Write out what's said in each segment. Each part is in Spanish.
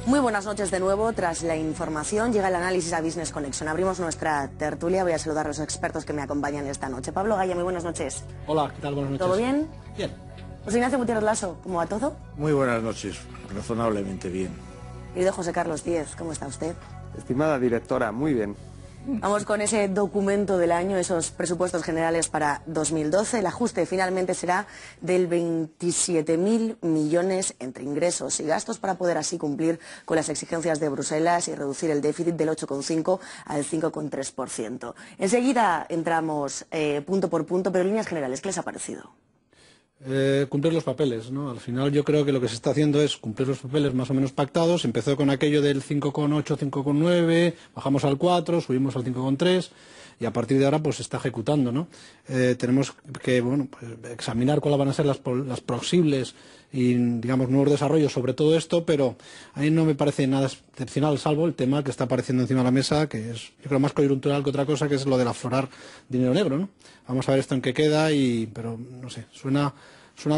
Muy buenas noches de nuevo. Tras la información llega el análisis a Business Connection. Abrimos nuestra tertulia. Voy a saludar a los expertos que me acompañan esta noche. Pablo Gaya, muy buenas noches. Hola, ¿qué tal? Buenas noches. ¿Todo bien? Bien. José Ignacio Gutiérrez Lasso, ¿cómo va todo? Muy buenas noches, razonablemente bien. Querido José Carlos Díez, ¿cómo está usted? Estimada directora, muy bien. Vamos con ese documento del año, esos presupuestos generales para 2012. El ajuste finalmente será del 27.000 millones entre ingresos y gastos para poder así cumplir con las exigencias de Bruselas y reducir el déficit del 8,5 al 5,3%. Enseguida entramos punto por punto, pero en líneas generales, ¿qué les ha parecido? Cumplir los papeles, ¿no? Al final yo creo que lo que se está haciendo es cumplir los papeles más o menos pactados. Empezó con aquello del 5,8, 5,9, bajamos al 4, subimos al 5,3 y a partir de ahora pues se está ejecutando, ¿no? Tenemos que pues, examinar cuáles van a ser las posibles y digamos nuevos desarrollos sobre todo esto, pero a mí no me parece nada excepcional salvo el tema que está apareciendo encima de la mesa, que es yo creo más coyuntural que otra cosa, que es lo del aflorar dinero negro, ¿no? Vamos a ver esto en qué queda, pero no sé, suena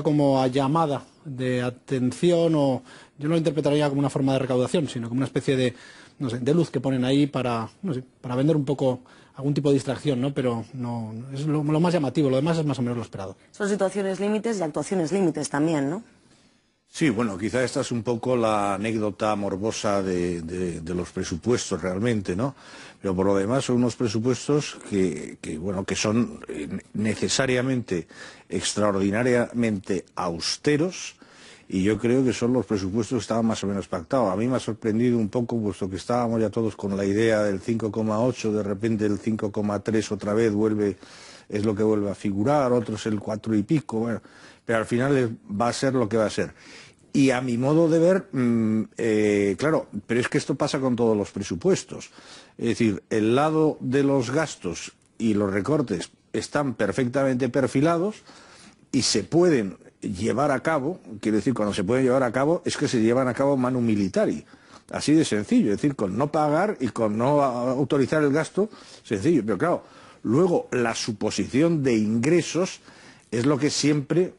como a llamada de atención, o yo no lo interpretaría como una forma de recaudación, sino como una especie de, no sé, de luz que ponen ahí para vender un poco algún tipo de distracción, ¿no? Pero no es lo más llamativo, lo demás es más o menos lo esperado. Son situaciones límites y actuaciones límites también, ¿no? Sí, bueno, quizá esta es un poco la anécdota morbosa de los presupuestos realmente, ¿no? Pero por lo demás son unos presupuestos que son necesariamente, extraordinariamente austeros, y yo creo que son los presupuestos que estaban más o menos pactados. A mí me ha sorprendido un poco, puesto que estábamos ya todos con la idea del 5,8, de repente el 5,3 otra vez es lo que vuelve a figurar, otros el 4 y pico, bueno, pero al final va a ser lo que va a ser. Y a mi modo de ver, claro, pero es que esto pasa con todos los presupuestos. Es decir, el lado de los gastos y los recortes están perfectamente perfilados y se pueden llevar a cabo, quiero decir, cuando se pueden llevar a cabo, es que se llevan a cabo manu militari. Así de sencillo, es decir, con no pagar y con no autorizar el gasto, sencillo. Pero claro, luego la suposición de ingresos es lo que siempre,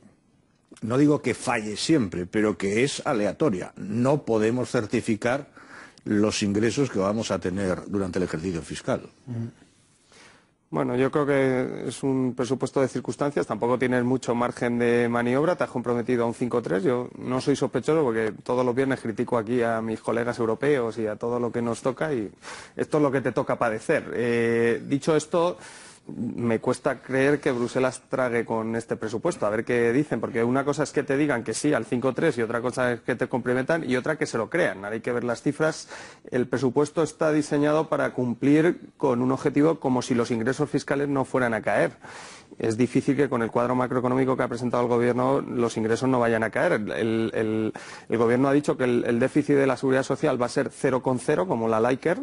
no digo que falle siempre, pero que es aleatoria. No podemos certificar los ingresos que vamos a tener durante el ejercicio fiscal. Bueno, yo creo que es un presupuesto de circunstancias, tampoco tienes mucho margen de maniobra, te has comprometido a un 5,3, yo no soy sospechoso porque todos los viernes critico aquí a mis colegas europeos y a todo lo que nos toca y esto es lo que te toca padecer. Dicho esto, me cuesta creer que Bruselas trague con este presupuesto, a ver qué dicen, porque una cosa es que te digan que sí al 5,3 y otra cosa es que te complementan y otra que se lo crean. Hay que ver las cifras. El presupuesto está diseñado para cumplir con un objetivo como si los ingresos fiscales no fueran a caer. Es difícil que con el cuadro macroeconómico que ha presentado el Gobierno los ingresos no vayan a caer. El Gobierno ha dicho que el déficit de la Seguridad Social va a ser 0,0, como la Liker,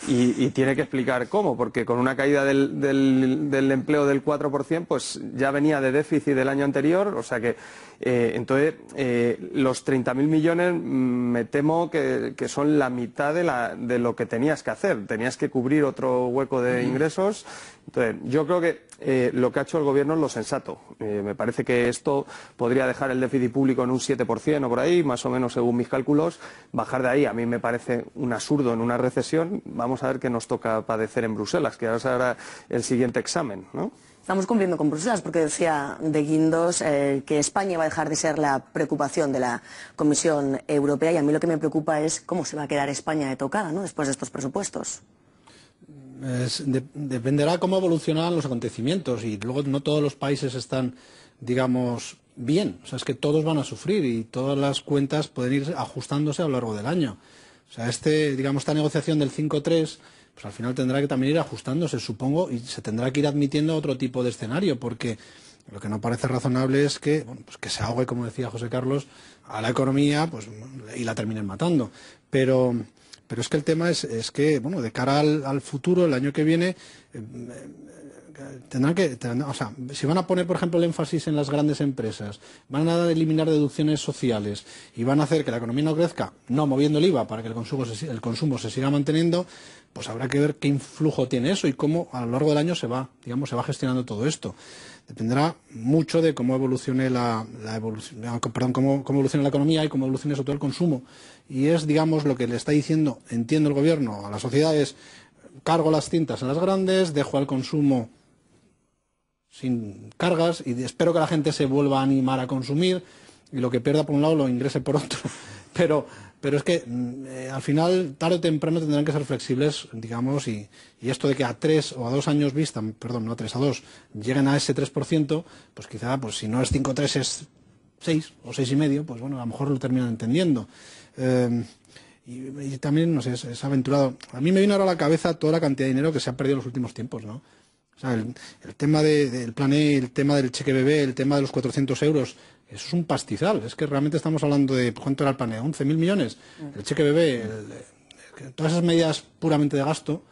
y tiene que explicar cómo, porque con una caída del empleo del 4%, pues ya venía de déficit del año anterior, o sea que entonces los 30.000 millones me temo que son la mitad de lo que tenías que hacer. Tenías que cubrir otro hueco de ingresos. Entonces, yo creo que lo que ha hecho el Gobierno es lo sensato. Me parece que esto podría dejar el déficit público en un 7% o por ahí, más o menos según mis cálculos. Bajar de ahí a mí me parece un absurdo en una recesión. Vamos a ver qué nos toca padecer en Bruselas, que ahora será el siguiente examen, ¿no? Estamos cumpliendo con Bruselas porque decía de Guindos que España va a dejar de ser la preocupación de la Comisión Europea, y a mí lo que me preocupa es cómo se va a quedar España de tocada, ¿no?, después de estos presupuestos. Dependerá cómo evolucionarán los acontecimientos, y luego no todos los países están, digamos, bien. O sea, es que todos van a sufrir y todas las cuentas pueden ir ajustándose a lo largo del año. O sea, esta negociación del 5,3, pues al final tendrá que también ir ajustándose, supongo, y se tendrá que ir admitiendo otro tipo de escenario, porque lo que no parece razonable es que, pues que se ahogue, como decía José Carlos, a la economía, pues, y la terminen matando. Pero es que el tema es que, de cara al futuro, el año que viene, o sea, si van a poner, por ejemplo, el énfasis en las grandes empresas, van a eliminar deducciones sociales y van a hacer que la economía no crezca, no moviendo el IVA para que el consumo se siga manteniendo, pues habrá que ver qué influjo tiene eso y cómo a lo largo del año se va gestionando todo esto. Dependerá mucho de cómo evolucione cómo evolucione la economía y cómo evolucione sobre todo el consumo. Y es, digamos, lo que le está diciendo, entiendo, el gobierno a la sociedad es: cargo las cintas en las grandes, dejo al consumo sin cargas y espero que la gente se vuelva a animar a consumir y lo que pierda por un lado lo ingrese por otro. Pero es que al final, tarde o temprano, tendrán que ser flexibles, digamos, y esto de que a 3 o a 2 años vista, perdón, no a 3, a 2, lleguen a ese 3%, pues quizá, pues si no es 5,3 es 6 o 6,5, pues bueno, a lo mejor lo terminan entendiendo. Y también, no sé, es aventurado. A mí me viene ahora a la cabeza toda la cantidad de dinero que se ha perdido en los últimos tiempos, ¿no? O sea, el tema del plan E, el tema del cheque bebé, el tema de los 400 euros, eso es un pastizal. Es que realmente estamos hablando de, ¿cuánto era el plan E? 11.000 millones. El cheque bebé, todas esas medidas puramente de gasto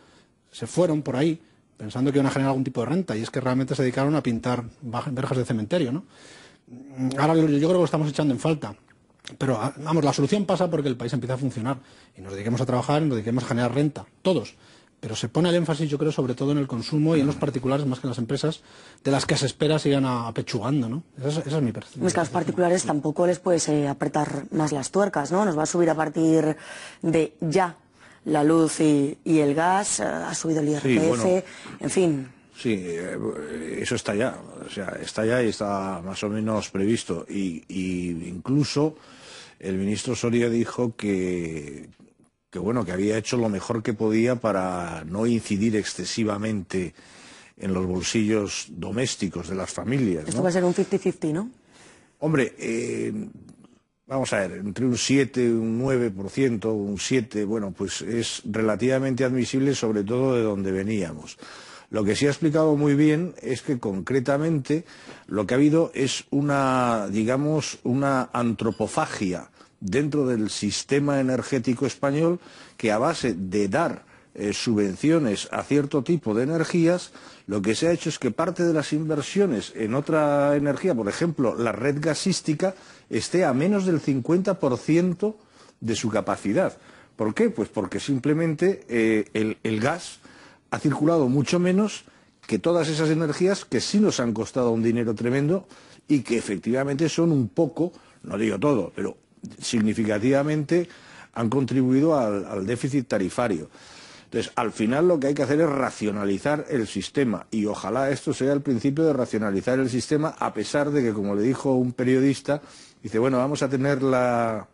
se fueron por ahí pensando que iban a generar algún tipo de renta y es que realmente se dedicaron a pintar verjas de cementerio, ¿no? Ahora yo creo que lo estamos echando en falta. Pero, vamos, la solución pasa porque el país empieza a funcionar y nos dediquemos a trabajar y nos dediquemos a generar renta, todos. Pero se pone el énfasis, yo creo, sobre todo en el consumo y en los particulares más que en las empresas, de las que se espera sigan apechugando, ¿no? Esa es mi percepción. Es que a los particulares tampoco les puedes apretar más las tuercas, ¿no? Nos va a subir a partir de ya la luz y el gas, ha subido el IRPF, sí, bueno, en fin. Sí, eso está ya, o sea, está ya y está más o menos previsto. Y incluso el ministro Soria dijo que bueno, que había hecho lo mejor que podía para no incidir excesivamente en los bolsillos domésticos de las familias, ¿no? Esto va a ser un 50-50, ¿no? Hombre, vamos a ver, entre un 7, un 9%, un 7%, bueno, pues es relativamente admisible, sobre todo de donde veníamos. Lo que sí ha explicado muy bien es que concretamente lo que ha habido es una, digamos, una antropofagia dentro del sistema energético español que a base de dar subvenciones a cierto tipo de energías, lo que se ha hecho es que parte de las inversiones en otra energía, por ejemplo, la red gasística, esté a menos del 50% de su capacidad. ¿Por qué? Pues porque simplemente el gas ha circulado mucho menos que todas esas energías que sí nos han costado un dinero tremendo y que efectivamente son un poco, no digo todo, pero significativamente han contribuido al déficit tarifario. Entonces, al final lo que hay que hacer es racionalizar el sistema y ojalá esto sea el principio de racionalizar el sistema, a pesar de que, como le dijo un periodista, dice, bueno, vamos a tener la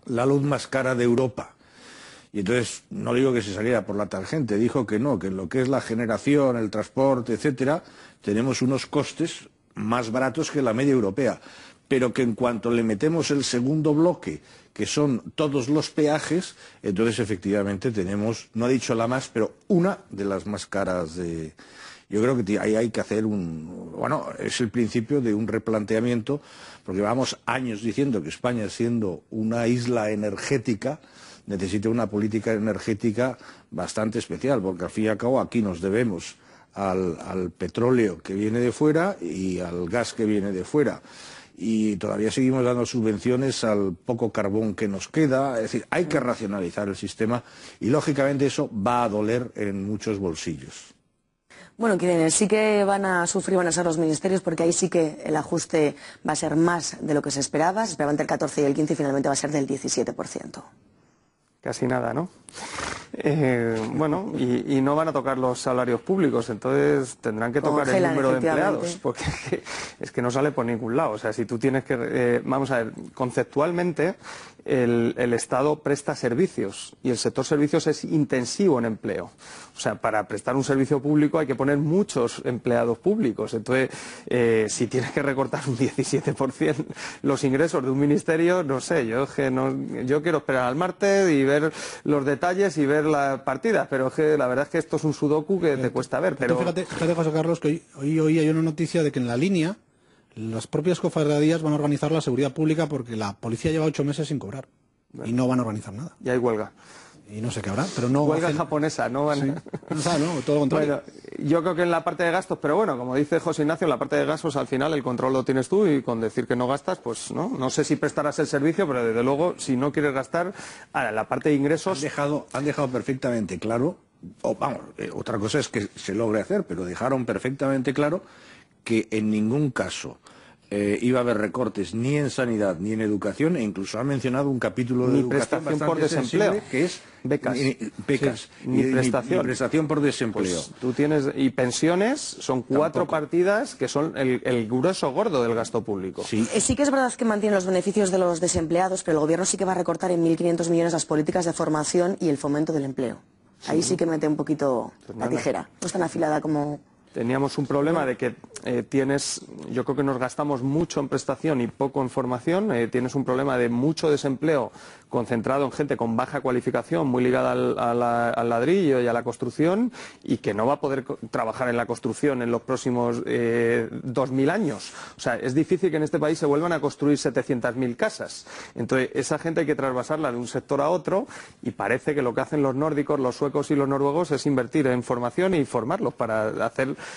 luz más cara de Europa. Y entonces, no digo que se saliera por la tangente, dijo que no, que en lo que es la generación, el transporte, etcétera, tenemos unos costes más baratos que la media europea, pero que en cuanto le metemos el segundo bloque, que son todos los peajes, entonces efectivamente tenemos, no ha dicho la más, pero una de las más caras de... Yo creo que ahí hay que hacer bueno, es el principio de un replanteamiento, porque llevamos años diciendo que España, siendo una isla energética, necesita una política energética bastante especial, porque al fin y al cabo aquí nos debemos al petróleo que viene de fuera y al gas que viene de fuera. Y todavía seguimos dando subvenciones al poco carbón que nos queda. Es decir, hay que racionalizar el sistema y, lógicamente, eso va a doler en muchos bolsillos. Bueno, quienes sí que van a sufrir van a ser los ministerios, porque ahí sí que el ajuste va a ser más de lo que se esperaba. Se esperaba entre el 14 y el 15 y finalmente va a ser del 17%. Casi nada, ¿no? Bueno, y no van a tocar los salarios públicos, entonces tendrán que tocar el número de empleados, porque es que no sale por ningún lado. O sea, si tú tienes que... vamos a ver, conceptualmente el Estado presta servicios y el sector servicios es intensivo en empleo. O sea, para prestar un servicio público hay que poner muchos empleados públicos. Entonces, si tienes que recortar un 17% los ingresos de un ministerio, no sé, yo quiero esperar al martes y ver los detalles y ver las partidas, pero es que la verdad es que esto es un sudoku que te cuesta ver. Pero fíjate, José Carlos, que hoy hay una noticia de que en la línea las propias cofradías van a organizar la seguridad pública porque la policía lleva 8 meses sin cobrar y no van a organizar nada. Y hay huelga. y no sé qué habrá, pero no... Huelga japonesa, ¿no? Van... Sí. No, todo lo contrario. Bueno, yo creo que en la parte de gastos, pero bueno, como dice José Ignacio, en la parte de gastos al final el control lo tienes tú y con decir que no gastas, pues no sé si prestarás el servicio, pero desde luego si no quieres gastar, ahora en la parte de ingresos... Han dejado perfectamente claro, otra cosa es que se logre hacer, pero dejaron perfectamente claro que en ningún caso iba a haber recortes ni en sanidad ni en educación, e incluso ha mencionado un capítulo de educación prestación por desempleo, que es becas, ni prestación por desempleo. Pues tú tienes, y pensiones son 4 partidas que son el grueso gordo del gasto público. Sí que es verdad que mantiene los beneficios de los desempleados, pero el gobierno sí que va a recortar en 1.500 millones las políticas de formación y el fomento del empleo. Ahí sí que mete un poquito la tijera. No es tan afilada como... Teníamos un problema de que yo creo que nos gastamos mucho en prestación y poco en formación, tienes un problema de mucho desempleo concentrado en gente con baja cualificación, muy ligada al ladrillo y a la construcción, y que no va a poder trabajar en la construcción en los próximos 2000 años. O sea, es difícil que en este país se vuelvan a construir 700.000 casas. Entonces, esa gente hay que trasvasarla de un sector a otro, y parece que lo que hacen los nórdicos, los suecos y los noruegos es invertir en formación y formarlos para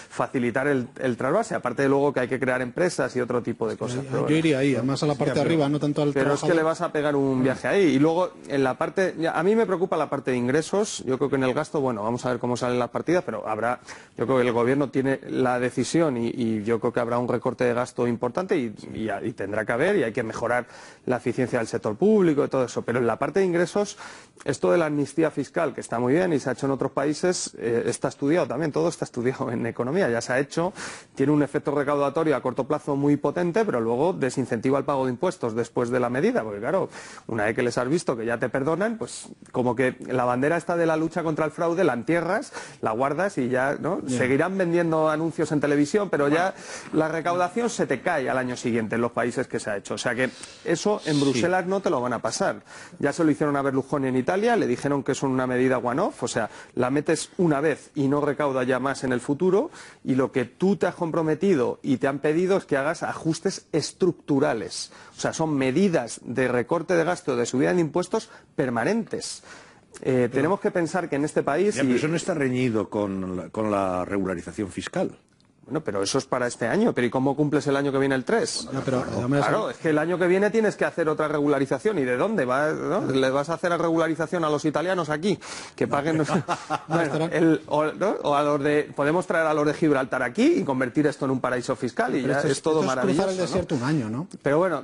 facilitar el trasvase, aparte de luego que hay que crear empresas y otro tipo de cosas. Yo iría ahí, además a la parte de arriba, no tanto al trabajador. Pero es que le vas a pegar un viaje ahí. Y luego, en la parte, a mí me preocupa la parte de ingresos. Yo creo que en el gasto, bueno, vamos a ver cómo salen las partidas, pero yo creo que el gobierno tiene la decisión y yo creo que habrá un recorte de gasto importante y tendrá que haber, y hay que mejorar la eficiencia del sector público y todo eso. Pero en la parte de ingresos, esto de la amnistía fiscal, que está muy bien y se ha hecho en otros países, está estudiado también, todo está estudiado en economía, ya se ha hecho, tiene un efecto recaudatorio a corto plazo muy potente, pero luego desincentiva el pago de impuestos después de la medida, porque claro, una vez que les has visto que ya te perdonan, pues como que la bandera esta de la lucha contra el fraude la entierras, la guardas y ya, ¿no? Yeah. Seguirán vendiendo anuncios en televisión, pero ya la recaudación se te cae al año siguiente en los países que se ha hecho. O sea que eso en Bruselas no te lo van a pasar. Ya se lo hicieron a Berlusconi en Italia, le dijeron que es una medida one-off, o sea, la metes una vez y no recauda ya más en el futuro, y lo que tú te has comprometido y te han pedido es que hagas ajustes estructurales. O sea, son medidas de recorte de gasto, de subida de impuestos permanentes. Tenemos que pensar que en este país... pero eso no está reñido con la regularización fiscal. Bueno, pero eso es para este año. ¿Pero y cómo cumples el año que viene el 3? No, pero, claro, es que el año que viene tienes que hacer otra regularización. ¿Y de dónde? ¿No? ¿Le vas a hacer la regularización a los italianos aquí? Que paguen... o a los de... Podemos traer a los de Gibraltar aquí y convertir esto en un paraíso fiscal y ya es todo maravilloso. Es cruzar el desierto, ¿no? Un año, ¿no? Pero bueno,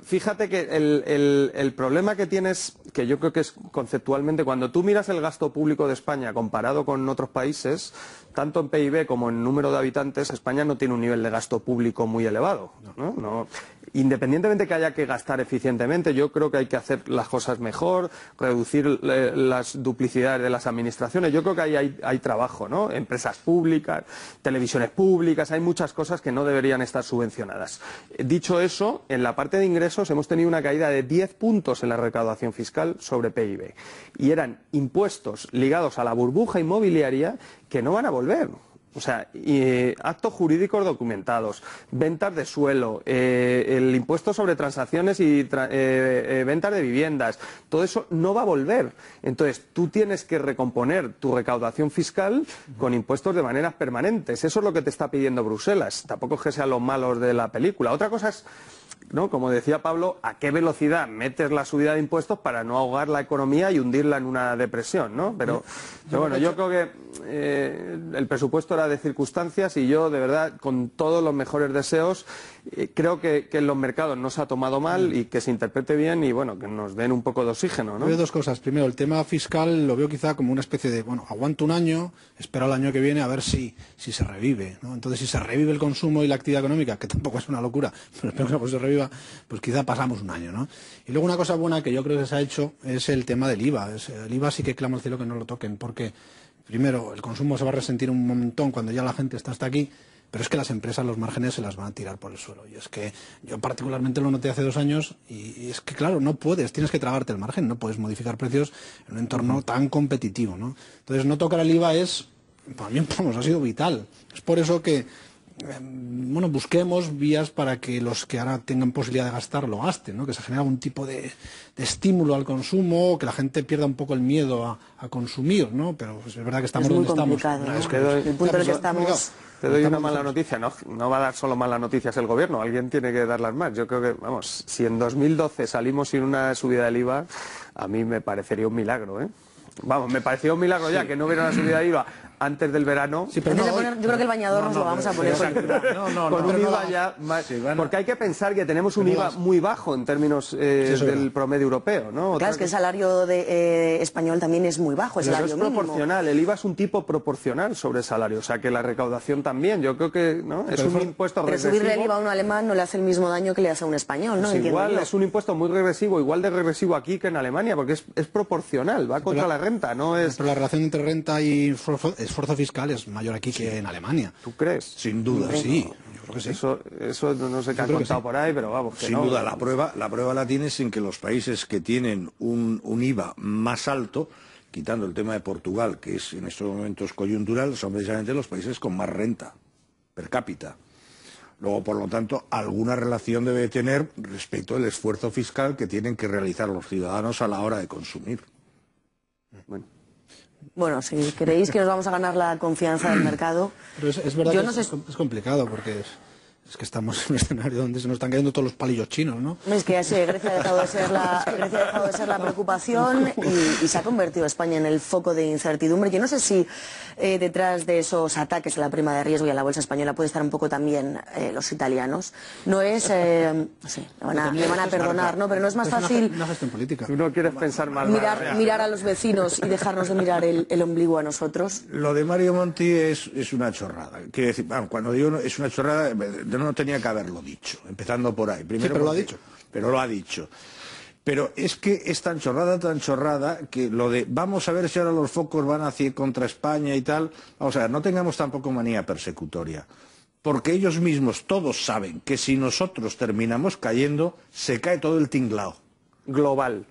fíjate que el problema que tienes, que yo creo que es conceptualmente, cuando tú miras el gasto público de España comparado con otros países, tanto en PIB como en número de habitantes, España no tiene un nivel de gasto público muy elevado, ¿no? Independientemente que haya que gastar eficientemente, yo creo que hay que hacer las cosas mejor, reducir las duplicidades de las administraciones. Yo creo que ahí hay trabajo, ¿no? Empresas públicas, televisiones públicas, hay muchas cosas que no deberían estar subvencionadas. Dicho eso, en la parte de ingresos hemos tenido una caída de 10 puntos en la recaudación fiscal sobre PIB. Y eran impuestos ligados a la burbuja inmobiliaria que no van a volver. O sea, actos jurídicos documentados, ventas de suelo, el impuesto sobre transacciones y ventas de viviendas, todo eso no va a volver. Entonces, tú tienes que recomponer tu recaudación fiscal con impuestos de maneras permanentes. Eso es lo que te está pidiendo Bruselas. Tampoco es que sean los malos de la película. Otra cosa es, ¿no? Como decía Pablo, ¿a qué velocidad metes la subida de impuestos para no ahogar la economía y hundirla en una depresión, ¿no? Pero bueno, yo creo que el presupuesto era de circunstancias y yo, de verdad, con todos los mejores deseos, creo que en los mercados no se ha tomado mal y que se interprete bien y, bueno, que nos den un poco de oxígeno, ¿no? Veo dos cosas. Primero, el tema fiscal lo veo quizá como una especie de, bueno, aguanto un año, espero al año que viene a ver si se revive, ¿no? Entonces, si se revive el consumo y la actividad económica, que tampoco es una locura, pero espero que se reviva, pues quizá pasamos un año, ¿no? Y luego una cosa buena que yo creo que se ha hecho es el tema del IVA. El IVA sí que clama al cielo que no lo toquen, porque primero el consumo se va a resentir un montón cuando ya la gente está hasta aquí, pero es que las empresas los márgenes se las van a tirar por el suelo. Y es que yo particularmente lo noté hace 2 años y es que, claro, no puedes, tienes que tragarte el margen, no puedes modificar precios en un entorno tan competitivo, ¿no? Entonces, no tocar el IVA es, para mí, vamos, ha sido vital. Es por eso que bueno, busquemos vías para que los que ahora tengan posibilidad de gastar lo gasten, ¿no? Que se genere algún tipo de estímulo al consumo, que la gente pierda un poco el miedo a consumir, ¿no? Pero pues, es verdad que estamos donde estamos. Es muy complicado, ¿no? El punto en el que estamos... Te doy una mala noticia, no va a dar solo malas noticias el gobierno, alguien tiene que darlas más. Yo creo que, vamos, si en 2012 salimos sin una subida del IVA, a mí me parecería un milagro, ¿eh? Vamos, me parecía un milagro ya que no hubiera una subida de IVA antes del verano. Sí, pero yo creo que el bañador nos lo vamos a poner con un IVA ya más, porque hay que pensar que tenemos un IVA muy bajo en términos del promedio europeo, ¿no? Claro, es que el salario español también es muy bajo, el salario es mínimo. proporcional, el IVA es un tipo proporcional sobre el salario, o sea que la recaudación también, yo creo que ¿no? es un impuesto regresivo. Pero subirle el IVA a un alemán no le hace el mismo daño que le hace a un español, ¿no? Pues igual es un impuesto muy regresivo, igual de regresivo aquí que en Alemania, porque es proporcional, va contra la renta, no es... Pero la relación entre renta y esfuerzo fiscal es mayor aquí que en Alemania. ¿Tú crees? Sin duda. Sí, yo creo que sí. Eso no sé qué han contado por ahí, pero vamos. Que sin duda, la prueba la tienes en que los países que tienen un IVA más alto, quitando el tema de Portugal, que es en estos momentos coyuntural, son precisamente los países con más renta per cápita. Luego, por lo tanto, alguna relación debe tener respecto al esfuerzo fiscal que tienen que realizar los ciudadanos a la hora de consumir. Bueno, si creéis que nos vamos a ganar la confianza del mercado... Pero es verdad que es complicado, porque es que estamos en un escenario donde se nos están cayendo todos los palillos chinos, ¿no? Es que así Grecia ha dejado de ser la preocupación y se ha convertido España en el foco de incertidumbre. Yo no sé si detrás de esos ataques a la prima de riesgo y a la bolsa española puede estar un poco también los italianos. No es... no sé, me van a perdonar, ¿no? Pero no es más fácil... Una gestión política. Tú no quieres pensar mal. Mirar a los vecinos y dejarnos de mirar el ombligo a nosotros. Lo de Mario Monti es una chorrada. Quiero decir, cuando digo es una chorrada, no tenía que haberlo dicho, empezando por ahí. Primero, sí, pero lo ha dicho. Pero lo ha dicho. Pero es que es tan chorrada, que lo de vamos a ver si ahora los focos van hacia contra España y tal, vamos a ver, no tengamos tampoco manía persecutoria. Porque ellos mismos todos saben que si nosotros terminamos cayendo, se cae todo el tinglao. Global,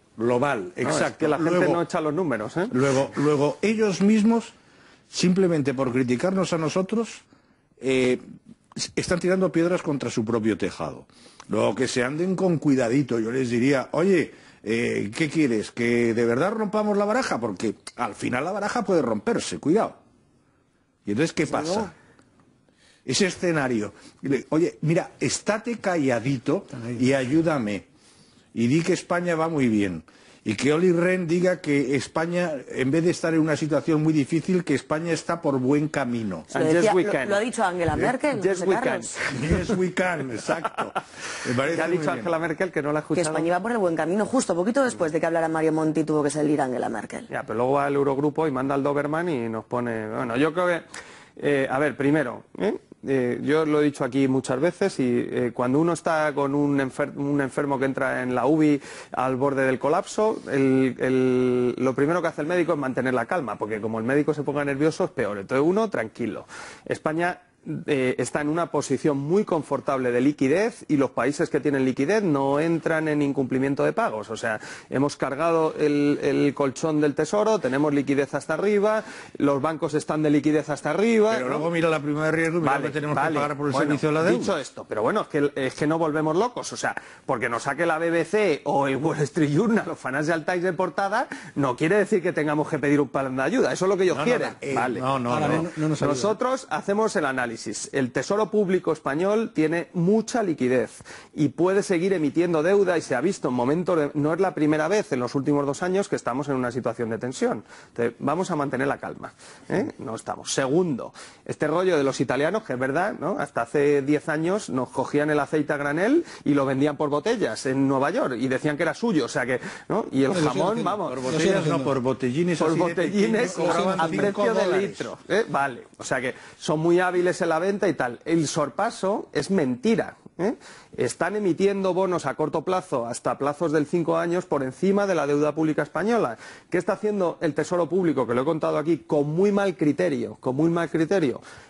exacto. Es que la gente no echa los números, ¿eh? Luego ellos mismos, simplemente por criticarnos a nosotros, están tirando piedras contra su propio tejado. Luego que se anden con cuidadito, yo les diría, oye, ¿qué quieres? ¿Que de verdad rompamos la baraja? Porque al final la baraja puede romperse, cuidado. ¿Y entonces qué pasa? Ese escenario, oye, mira, estate calladito y ayúdame. Y di que España va muy bien. Y que Olli Rehn diga que España, en vez de estar en una situación muy difícil, que España está por buen camino. Lo ha dicho Angela Merkel. Yes, we can. Yes, we can, exacto. ¿Qué ha dicho Angela Merkel que no la ha escuchado? Que España iba por el buen camino, justo poquito después de que hablara Mario Monti tuvo que salir Angela Merkel. Ya, pero luego va al Eurogrupo y manda al Doberman y nos pone... Bueno, yo creo que... a ver, primero... yo lo he dicho aquí muchas veces y cuando uno está con un enfermo que entra en la UBI al borde del colapso, lo primero que hace el médico es mantener la calma, porque como el médico se ponga nervioso es peor. Entonces uno, tranquilo. España está en una posición muy confortable de liquidez y los países que tienen liquidez no entran en incumplimiento de pagos. O sea, hemos cargado el colchón del tesoro, tenemos liquidez hasta arriba, los bancos están de liquidez hasta arriba. Pero luego mira la prima de riesgo y mira que tenemos que pagar por el servicio de la deuda. Dicho esto, pero bueno, es que no volvemos locos. O sea, porque nos saque la BBC o el Wall Street Journal o Financial Times de portada, no quiere decir que tengamos que pedir un plan de ayuda. Eso es lo que ellos quieren. Nosotros hacemos el análisis. El Tesoro Público español tiene mucha liquidez y puede seguir emitiendo deuda y se ha visto en momentos, no es la primera vez en los últimos 2 años que estamos en una situación de tensión. Entonces, vamos a mantener la calma, ¿eh? No estamos. Segundo, este rollo de los italianos, que es verdad, ¿no? Hasta hace 10 años nos cogían el aceite a granel y lo vendían por botellas en Nueva York y decían que era suyo, o sea que, ¿no? Y el jamón, vamos. Por botellas no, por botellines. Por botellines a precio de litro. Vale, o sea que son muy hábiles en la venta y tal. El sorpaso es mentira. Están emitiendo bonos a corto plazo hasta plazos del 5 años por encima de la deuda pública española. ¿Qué está haciendo el Tesoro Público? Que lo he contado aquí con muy mal criterio.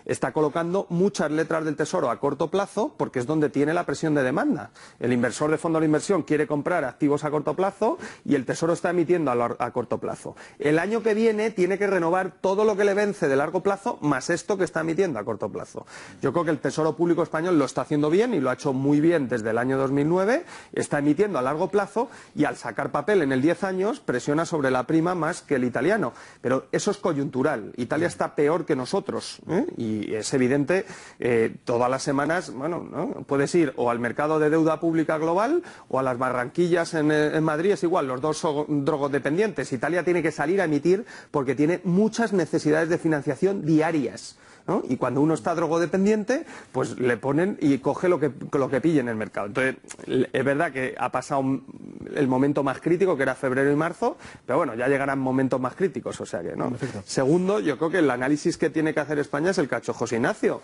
Está colocando muchas letras del Tesoro a corto plazo porque es donde tiene la presión de demanda. El inversor de fondo de inversión quiere comprar activos a corto plazo y el Tesoro está emitiendo a corto plazo. El año que viene tiene que renovar todo lo que le vence de largo plazo más esto que está emitiendo a corto plazo. plazo. Yo creo que el Tesoro Público español lo está haciendo bien y lo ha hecho muy bien desde el año 2009, está emitiendo a largo plazo y al sacar papel en el 10 años presiona sobre la prima más que el italiano. Pero eso es coyuntural. Italia está peor que nosotros, ¿eh? Y es evidente, todas las semanas, bueno, ¿no? Puedes ir o al mercado de deuda pública global o a las Barranquillas en Madrid, es igual, los dos son drogodependientes. Italia tiene que salir a emitir porque tiene muchas necesidades de financiación diarias, ¿no? Y cuando uno está drogodependiente, pues le ponen y coge lo que pille en el mercado. Entonces, es verdad que ha pasado el momento más crítico, que era febrero y marzo, pero bueno, ya llegarán momentos más críticos, o sea que no. Segundo, yo creo que el análisis que tiene que hacer España es el que ha hecho José Ignacio.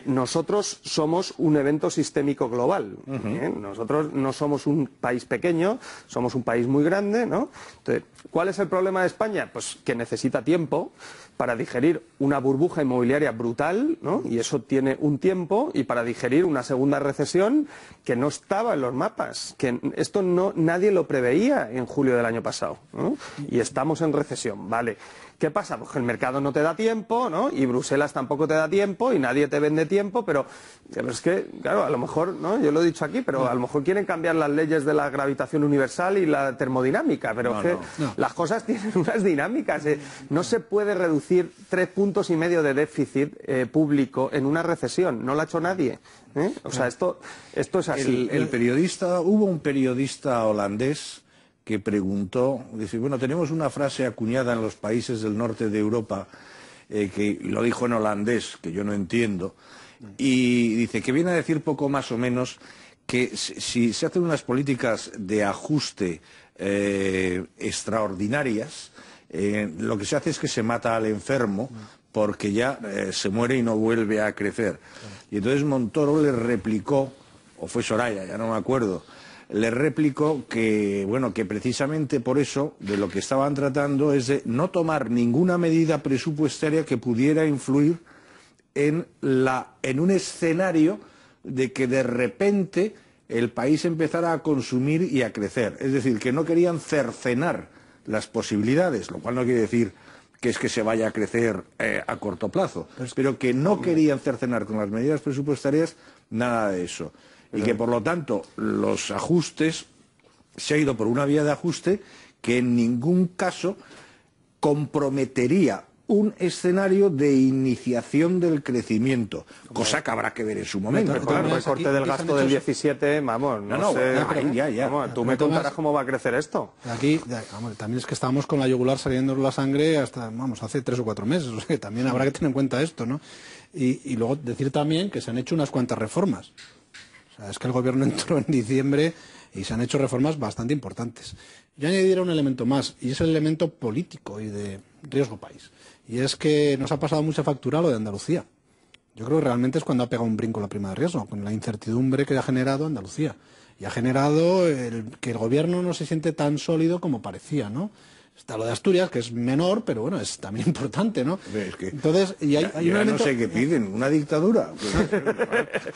Nosotros somos un evento sistémico global, ¿eh? Nosotros no somos un país pequeño, somos un país muy grande, ¿no? Entonces, ¿cuál es el problema de España? Pues que necesita tiempo para digerir una burbuja inmobiliaria brutal, ¿no? Y eso tiene un tiempo, y para digerir una segunda recesión que no estaba en los mapas, que esto nadie lo preveía en julio del año pasado, ¿no? Y estamos en recesión, ¿vale? ¿Qué pasa? Pues que el mercado no te da tiempo, ¿no? Y Bruselas tampoco te da tiempo y nadie te vende tiempo, pero es que, claro, a lo mejor, ¿no? Yo lo he dicho aquí, pero a lo mejor quieren cambiar las leyes de la gravitación universal y la termodinámica, pero las cosas tienen unas dinámicas. No se puede reducir 3,5 puntos de déficit público en una recesión, no lo ha hecho nadie, ¿eh? O sea, esto es así. Hubo un periodista holandés que preguntó, dice, bueno, tenemos una frase acuñada en los países del norte de Europa, que lo dijo en holandés, que yo no entiendo, y dice que viene a decir poco más o menos que si se hacen unas políticas de ajuste extraordinarias, lo que se hace es que se mata al enfermo, porque ya se muere y no vuelve a crecer. Y entonces Montoro le replicó, o fue Soraya, ya no me acuerdo, le replicó que, bueno, que precisamente por eso de lo que estaban tratando es de no tomar ninguna medida presupuestaria que pudiera influir en un escenario de que de repente el país empezara a consumir y a crecer. Es decir, que no querían cercenar las posibilidades, lo cual no quiere decir que es que se vaya a crecer a corto plazo, pero que no querían cercenar con las medidas presupuestarias nada de eso. Y que, por lo tanto, los ajustes, se ha ido por una vía de ajuste que en ningún caso comprometería un escenario de iniciación del crecimiento, cosa que habrá que ver en su momento. Claro, el recorte del gasto del 17, vamos, no sé. Ya. Vamos, tú me contarás cómo va a crecer esto. Aquí, vamos, también es que estábamos con la yugular saliendo la sangre hasta, vamos, hace 3 o 4 meses, o sea que también habrá que tener en cuenta esto, ¿no? Y luego decir también que se han hecho unas cuantas reformas. O sea, es que el gobierno entró en diciembre y se han hecho reformas bastante importantes. Yo añadiría un elemento más, y es el elemento político y de riesgo país. Y es que nos ha pasado mucha factura lo de Andalucía. Yo creo que realmente es cuando ha pegado un brinco la prima de riesgo, con la incertidumbre que ha generado Andalucía. Y ha generado que el gobierno no se siente tan sólido como parecía, ¿no? Está lo de Asturias, que es menor, pero bueno, es también importante, ¿no? Es que entonces, y hay un elemento... no sé qué piden, una dictadura.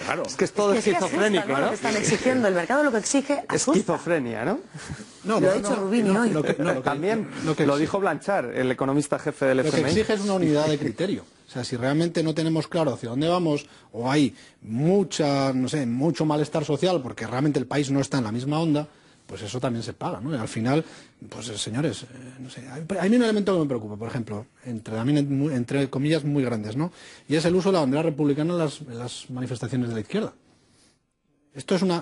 Claro. Es que es todo esquizofrénico, ¿no? Lo que están exigiendo, el mercado lo que exige asusta. Esquizofrenia, ¿no? Lo ha dicho Rubini hoy. También lo dijo Blanchard, el economista jefe del FMI. Lo que exige es una unidad de criterio. O sea, si realmente no tenemos claro hacia dónde vamos, o hay mucho malestar social, porque realmente el país no está en la misma onda, pues eso también se paga, ¿no? Y al final, pues señores, no sé, hay un elemento que me preocupa, por ejemplo, entre comillas muy grandes, ¿no? Y es el uso de la bandera republicana en las manifestaciones de la izquierda. Esto es una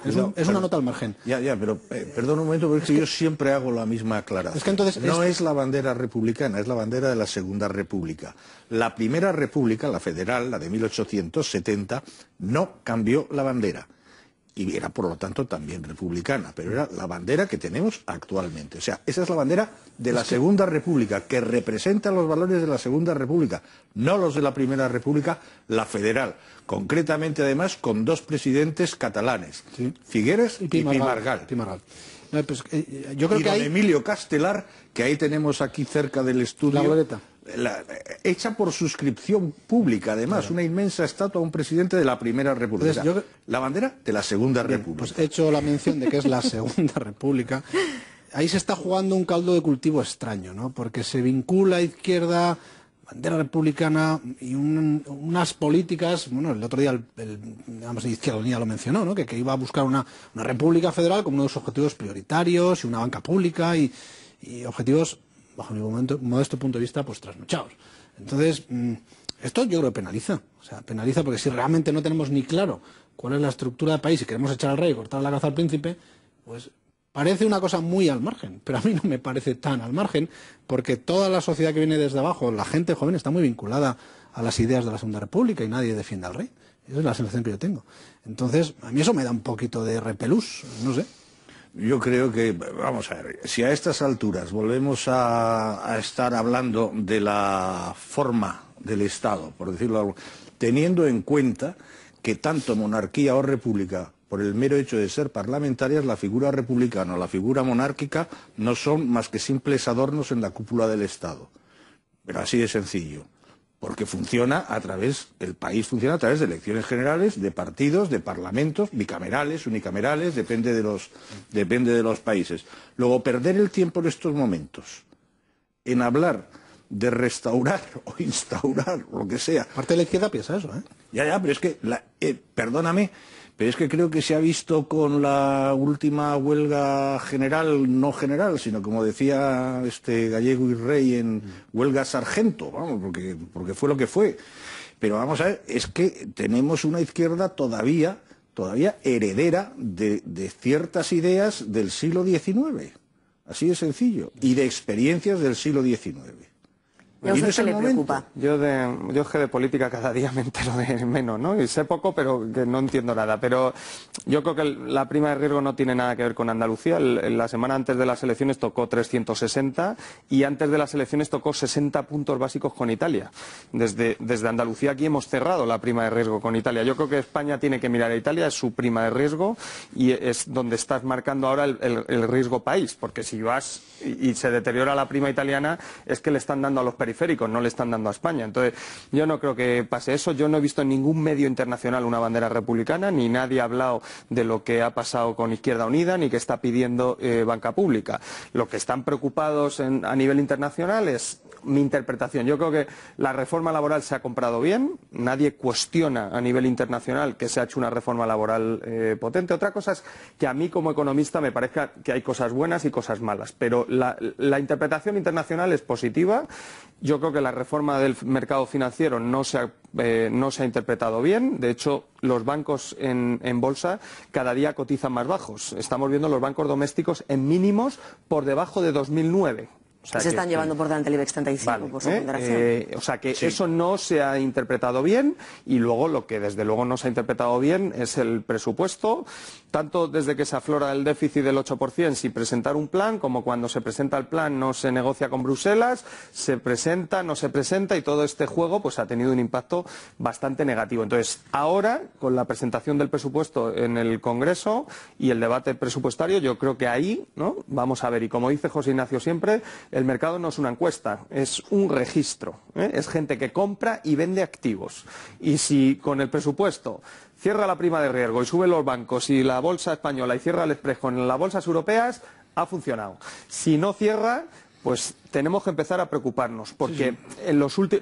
nota al margen. Ya, pero perdón un momento, porque es que yo siempre hago la misma aclaración. Es que entonces no es la bandera republicana, es la bandera de la Segunda República. La Primera República, la federal, la de 1870, no cambió la bandera. Y era, por lo tanto, también republicana, pero era la bandera que tenemos actualmente. O sea, esa es la bandera de la Segunda República, que representa los valores de la Segunda República, no los de la Primera República, la federal. Concretamente, además, con 2 presidentes catalanes, sí. Figueres y Pimargal. No, pues, yo creo y que don Emilio Castelar, que ahí tenemos aquí cerca del estudio... La glorieta. Hecha por suscripción pública, además, una inmensa estatua a un presidente de la Primera República. Entonces, la bandera de la Segunda República. Pues he hecho la mención de que es la Segunda República. Ahí se está jugando un caldo de cultivo extraño, ¿no? Porque se vincula a izquierda bandera republicana y unas políticas, bueno, el otro día digamos, Izquierda Unida lo mencionó, ¿no? Que iba a buscar una república federal como uno de los objetivos prioritarios y una banca pública y objetivos, bajo mi modesto punto de vista, pues trasnochados. Entonces, esto yo creo que penaliza, o sea, penaliza porque si realmente no tenemos ni claro cuál es la estructura del país y queremos echar al rey y cortar la cabeza al príncipe, pues parece una cosa muy al margen, pero a mí no me parece tan al margen, porque toda la sociedad que viene desde abajo, la gente joven, está muy vinculada a las ideas de la Segunda República y nadie defiende al rey. Esa es la sensación que yo tengo. Entonces, a mí eso me da un poquito de repelús, no sé. Yo creo que, vamos a ver, si a estas alturas volvemos a estar hablando de la forma del Estado, por decirlo algo, teniendo en cuenta que tanto monarquía o república, por el mero hecho de ser parlamentarias, la figura republicana o la figura monárquica no son más que simples adornos en la cúpula del Estado. Pero así de sencillo. Porque funciona el país funciona a través de elecciones generales, de partidos, de parlamentos, bicamerales, unicamerales, depende de los países. Luego, perder el tiempo en estos momentos en hablar de restaurar o instaurar, o lo que sea. Parte de la izquierda piensa eso, ¿eh? Ya, pero es que, perdóname, pero es que creo que se ha visto con la última huelga general, no general, sino como decía Gallego y Rey en huelga sargento, vamos, porque fue lo que fue. Pero vamos a ver, es que tenemos una izquierda todavía heredera de ciertas ideas del siglo XIX, así de sencillo, y de experiencias del siglo XIX. ¿Y a usted qué le preocupa? Yo es que de política cada día me entero de menos, ¿no? Y sé poco, pero que no entiendo nada. Pero yo creo que la prima de riesgo no tiene nada que ver con Andalucía. La semana antes de las elecciones tocó 360 y antes de las elecciones tocó 60 puntos básicos con Italia. Desde Andalucía aquí hemos cerrado la prima de riesgo con Italia. Yo creo que España tiene que mirar a Italia, es su prima de riesgo y es donde estás marcando ahora el riesgo país. Porque si vas y se deteriora la prima italiana es que le están dando a los periféricos, no le están dando a España. Entonces, yo no creo que pase eso. Yo no he visto en ningún medio internacional una bandera republicana, ni nadie ha hablado de lo que ha pasado con Izquierda Unida, ni que está pidiendo banca pública. Lo que están preocupados a nivel internacional es mi interpretación. Yo creo que la reforma laboral se ha comprado bien, nadie cuestiona a nivel internacional que se ha hecho una reforma laboral potente. Otra cosa es que a mí como economista me parezca que hay cosas buenas y cosas malas, pero la interpretación internacional es positiva. Yo creo que la reforma del mercado financiero no se ha interpretado bien. De hecho, los bancos en bolsa cada día cotizan más bajos. Estamos viendo los bancos domésticos en mínimos por debajo de 2009. O sea, se están llevando por delante el IBEX 35 vale, por su ponderación. O sea que sí, eso no se ha interpretado bien y luego lo que desde luego no se ha interpretado bien es el presupuesto, tanto desde que se aflora el déficit del 8% sin presentar un plan, como cuando se presenta el plan no se negocia con Bruselas, se presenta, no se presenta y todo este juego pues ha tenido un impacto bastante negativo. Entonces, ahora con la presentación del presupuesto en el Congreso y el debate presupuestario, yo creo que ahí, ¿no?, vamos a ver, y como dice José Ignacio siempre, el mercado no es una encuesta, es un registro, es gente que compra y vende activos. Y si con el presupuesto cierra la prima de riesgo y suben los bancos y la bolsa española y cierra el spread con las bolsas europeas, ha funcionado. Si no cierra, pues tenemos que empezar a preocuparnos, porque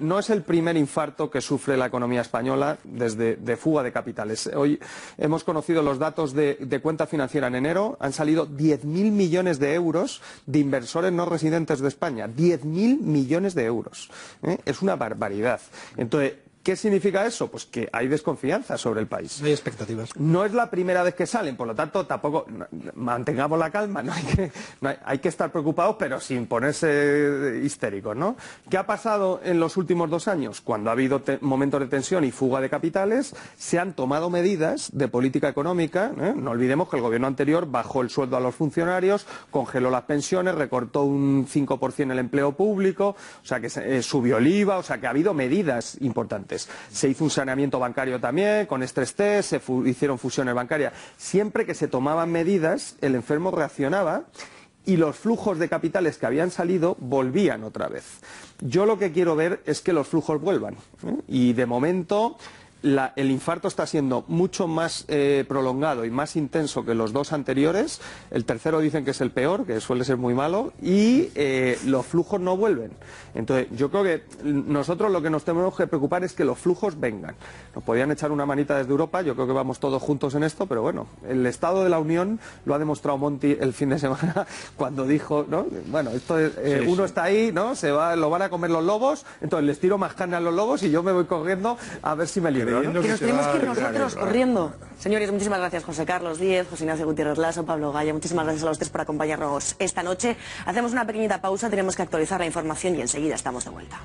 no es el primer infarto que sufre la economía española desde fuga de capitales. Hoy hemos conocido los datos de cuenta financiera en enero, han salido 10.000 millones de euros de inversores no residentes de España. 10.000 millones de euros. Es una barbaridad. Entonces, ¿qué significa eso? Pues que hay desconfianza sobre el país. Hay expectativas. No es la primera vez que salen, por lo tanto, tampoco mantengamos la calma. Hay que estar preocupados, pero sin ponerse histéricos, ¿no? ¿Qué ha pasado en los últimos 2 años? Cuando ha habido momentos de tensión y fuga de capitales, se han tomado medidas de política económica. No olvidemos que el gobierno anterior bajó el sueldo a los funcionarios, congeló las pensiones, recortó un 5% el empleo público, o sea que subió el IVA, o sea que ha habido medidas importantes. Se hizo un saneamiento bancario también, con estrés test, se hicieron fusiones bancarias. Siempre que se tomaban medidas, el enfermo reaccionaba y los flujos de capitales que habían salido volvían otra vez. Yo lo que quiero ver es que los flujos vuelvan, Y de momento el infarto está siendo mucho más prolongado y más intenso que los 2 anteriores. El tercero dicen que es el peor, que suele ser muy malo, y los flujos no vuelven. Entonces, yo creo que nosotros lo que nos tenemos que preocupar es que los flujos vengan. Nos podían echar una manita desde Europa, yo creo que vamos todos juntos en esto, pero bueno, el Estado de la Unión lo ha demostrado Monti el fin de semana cuando dijo, ¿no? Bueno, esto es, uno está ahí, ¿no? Lo van a comer los lobos, entonces les tiro más carne a los lobos y yo me voy corriendo a ver si me libro, ¿no? Que nos tenemos que ir nosotros corriendo. Señores, muchísimas gracias José Carlos Díez, José Ignacio Gutiérrez Lasso, Pablo Gaya, muchísimas gracias a los tres por acompañarnos esta noche. Hacemos una pequeñita pausa, tenemos que actualizar la información y enseguida estamos de vuelta.